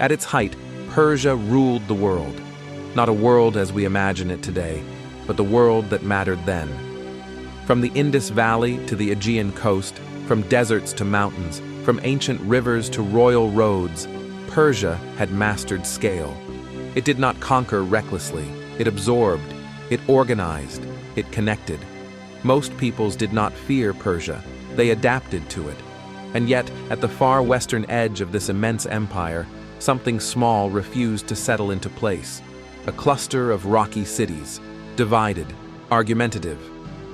At its height, Persia ruled the world. Not a world as we imagine it today, but the world that mattered then. From the Indus Valley to the Aegean coast, from deserts to mountains, from ancient rivers to royal roads, Persia had mastered scale. It did not conquer recklessly. It absorbed. It organized. It connected. Most peoples did not fear Persia. They adapted to it. And yet, at the far western edge of this immense empire, something small refused to settle into place. A cluster of rocky cities, divided, argumentative,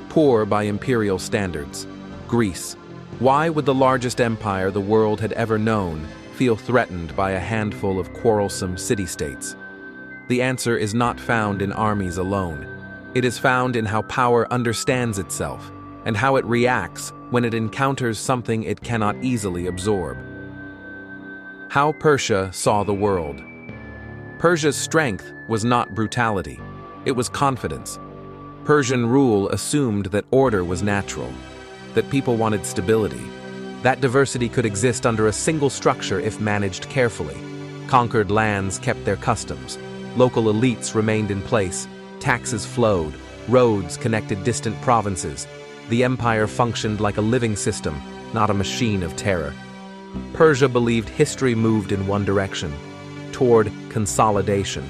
poor by imperial standards. Greece. Why would the largest empire the world had ever known feel threatened by a handful of quarrelsome city-states? The answer is not found in armies alone. It is found in how power understands itself and how it reacts when it encounters something it cannot easily absorb. How Persia saw the world. Persia's strength was not brutality. It was confidence. Persian rule assumed that order was natural, that people wanted stability. That diversity could exist under a single structure if managed carefully. Conquered lands kept their customs. Local elites remained in place. Taxes flowed. Roads connected distant provinces. The empire functioned like a living system, not a machine of terror. Persia believed history moved in one direction, toward consolidation.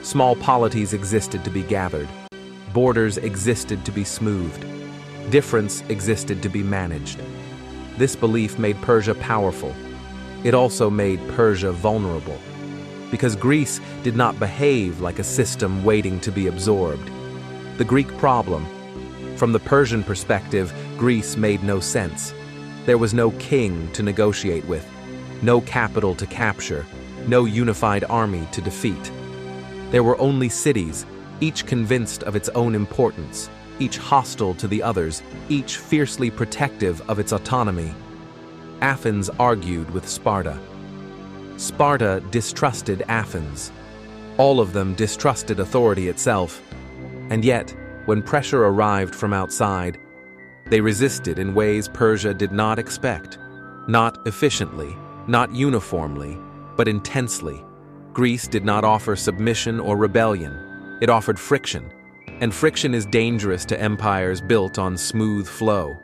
Small polities existed to be gathered. Borders existed to be smoothed. Difference existed to be managed. This belief made Persia powerful. It also made Persia vulnerable, because Greece did not behave like a system waiting to be absorbed. The Greek problem. From the Persian perspective, Greece made no sense. There was no king to negotiate with, no capital to capture, no unified army to defeat. There were only cities, each convinced of its own importance, each hostile to the others, each fiercely protective of its autonomy. Athens argued with Sparta. Sparta distrusted Athens. All of them distrusted authority itself. And yet, when pressure arrived from outside, they resisted in ways Persia did not expect. Not efficiently, not uniformly, but intensely. Greece did not offer submission or rebellion. It offered friction. And friction is dangerous to empires built on smooth flow.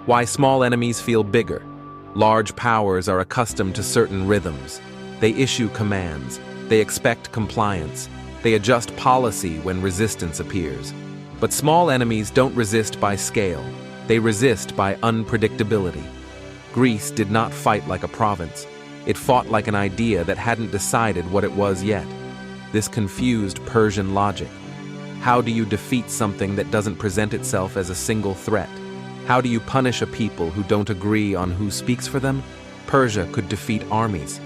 Why small enemies feel bigger. Large powers are accustomed to certain rhythms. They issue commands. They expect compliance. They adjust policy when resistance appears. But small enemies don't resist by scale. They resist by unpredictability. Greece did not fight like a province. It fought like an idea that hadn't decided what it was yet. This confused Persian logic. How do you defeat something that doesn't present itself as a single threat? How do you punish a people who don't agree on who speaks for them? Persia could defeat armies.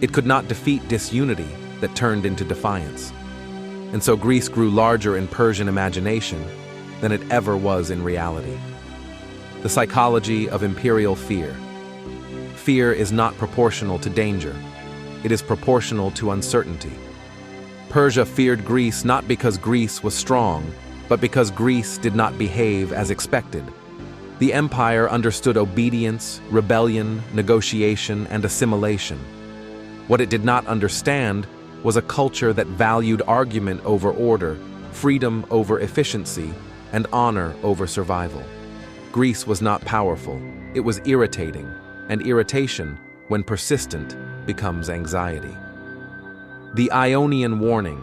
It could not defeat disunity that turned into defiance. And so Greece grew larger in Persian imagination than it ever was in reality. The psychology of imperial fear. Fear is not proportional to danger. It is proportional to uncertainty. Persia feared Greece not because Greece was strong, but because Greece did not behave as expected. The empire understood obedience, rebellion, negotiation, and assimilation. What it did not understand was a culture that valued argument over order, freedom over efficiency, and honor over survival. Greece was not powerful, it was irritating, and irritation, when persistent, becomes anxiety. The Ionian warning.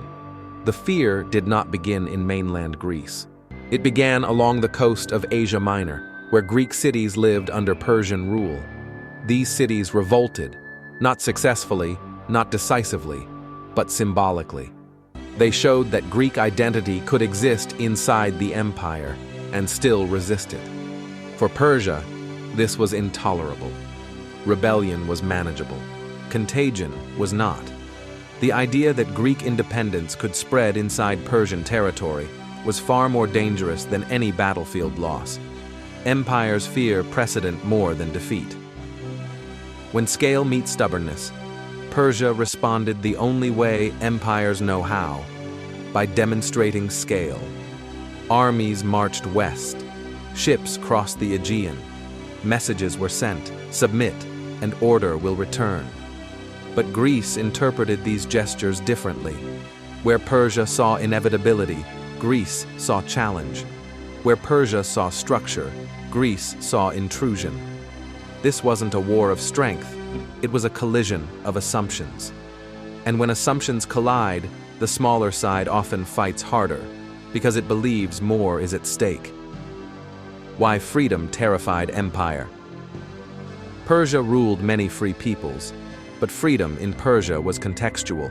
The fear did not begin in mainland Greece. It began along the coast of Asia Minor, where Greek cities lived under Persian rule. These cities revolted, not successfully, not decisively, but symbolically. They showed that Greek identity could exist inside the empire and still resist it. For Persia, this was intolerable. Rebellion was manageable. Contagion was not. The idea that Greek independence could spread inside Persian territory was far more dangerous than any battlefield loss. Empires fear precedent more than defeat. When scale meets stubbornness, Persia responded the only way empires know how, by demonstrating scale. Armies marched west. Ships crossed the Aegean. Messages were sent, submit, and order will return. But Greece interpreted these gestures differently. Where Persia saw inevitability, Greece saw challenge. Where Persia saw structure, Greece saw intrusion. This wasn't a war of strength, it was a collision of assumptions. And when assumptions collide, the smaller side often fights harder, because it believes more is at stake. Why freedom terrified empire. Persia ruled many free peoples, but freedom in Persia was contextual.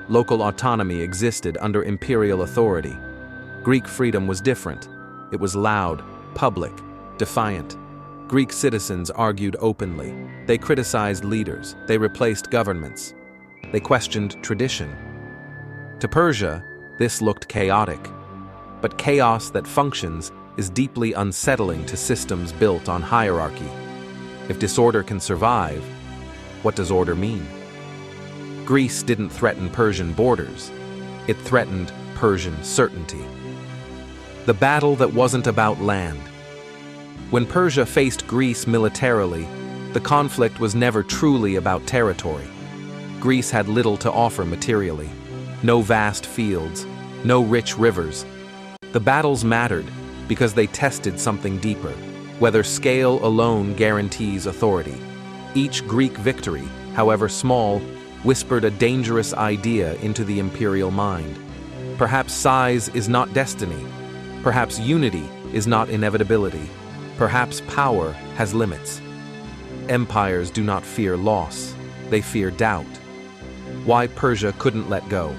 Local autonomy existed under imperial authority. Greek freedom was different. It was loud, public, defiant. Greek citizens argued openly. They criticized leaders. They replaced governments. They questioned tradition. To Persia, this looked chaotic. But chaos that functions is deeply unsettling to systems built on hierarchy. If disorder can survive, what does order mean? Greece didn't threaten Persian borders. It threatened Persian certainty. The battle that wasn't about land. When Persia faced Greece militarily, the conflict was never truly about territory. Greece had little to offer materially. No vast fields, no rich rivers. The battles mattered because they tested something deeper, whether scale alone guarantees authority. Each Greek victory, however small, whispered a dangerous idea into the imperial mind. Perhaps size is not destiny. Perhaps unity is not inevitability. Perhaps power has limits. Empires do not fear loss, they fear doubt. Why Persia couldn't let go.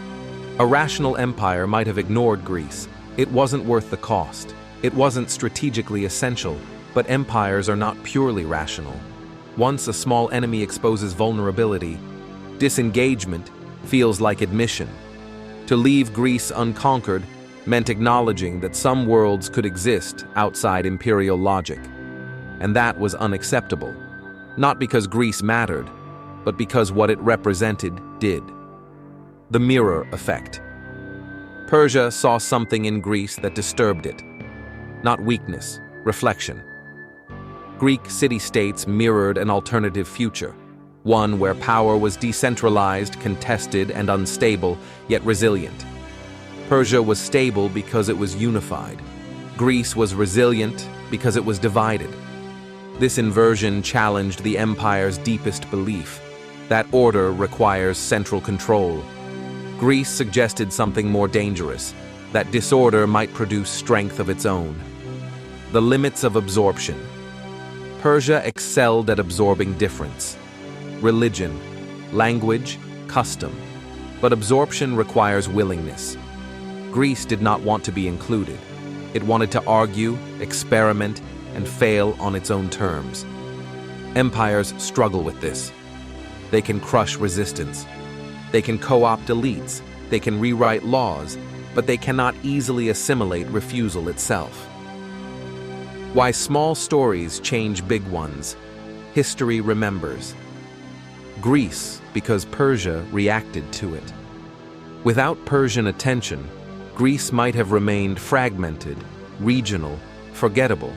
A rational empire might have ignored Greece. It wasn't worth the cost. It wasn't strategically essential, but empires are not purely rational. Once a small enemy exposes vulnerability, disengagement feels like admission. To leave Greece unconquered meant acknowledging that some worlds could exist outside imperial logic. And that was unacceptable. Not because Greece mattered, but because what it represented did. The mirror effect. Persia saw something in Greece that disturbed it. Not weakness, reflection. Greek city-states mirrored an alternative future, one where power was decentralized, contested, and unstable, yet resilient. Persia was stable because it was unified. Greece was resilient because it was divided. This inversion challenged the empire's deepest belief, that order requires central control. Greece suggested something more dangerous, that disorder might produce strength of its own. The limits of absorption. Persia excelled at absorbing difference. Religion, language, custom. But absorption requires willingness. Greece did not want to be included. It wanted to argue, experiment, and fail on its own terms. Empires struggle with this. They can crush resistance. They can co-opt elites. They can rewrite laws, but they cannot easily assimilate refusal itself. Why small stories change big ones. History remembers. Greece, because Persia reacted to it. Without Persian attention, Greece might have remained fragmented, regional, forgettable.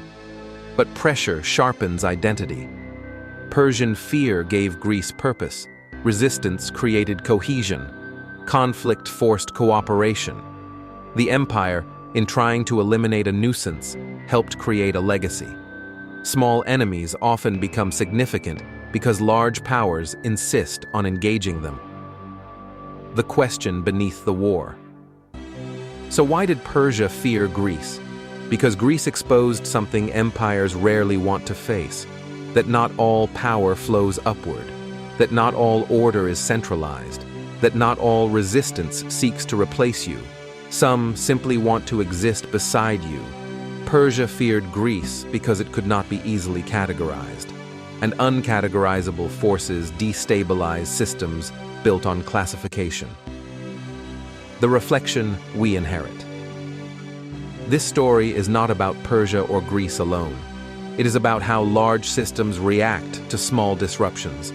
But pressure sharpens identity. Persian fear gave Greece purpose. Resistance created cohesion. Conflict forced cooperation. The empire, in trying to eliminate a nuisance, helped create a legacy. Small enemies often become significant because large powers insist on engaging them. The question beneath the war. So why did Persia fear Greece? Because Greece exposed something empires rarely want to face, that not all power flows upward, that not all order is centralized, that not all resistance seeks to replace you. Some simply want to exist beside you. Persia feared Greece because it could not be easily categorized, and uncategorizable forces destabilize systems built on classification. The reflection we inherit. This story is not about Persia or Greece alone. It is about how large systems react to small disruptions.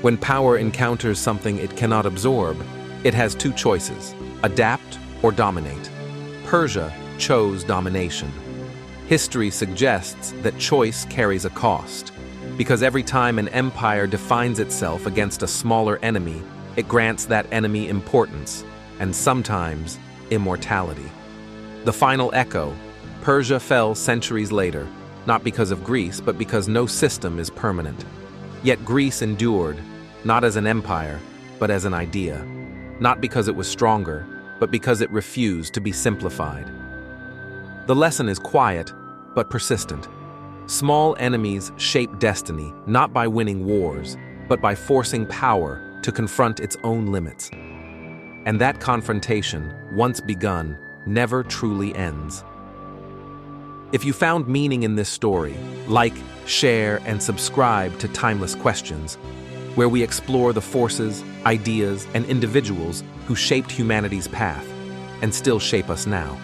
When power encounters something it cannot absorb, it has two choices: adapt or dominate. Persia chose domination. History suggests that choice carries a cost. Because every time an empire defines itself against a smaller enemy, it grants that enemy importance, and sometimes immortality. The final echo: Persia fell centuries later, not because of Greece, but because no system is permanent. Yet Greece endured, not as an empire, but as an idea. Not because it was stronger, but because it refused to be simplified. The lesson is quiet, but persistent. Small enemies shape destiny, not by winning wars, but by forcing power to confront its own limits. And that confrontation, once begun, never truly ends. If you found meaning in this story, like, share, and subscribe to Timeless Questions, where we explore the forces, ideas, and individuals who shaped humanity's path and still shape us now.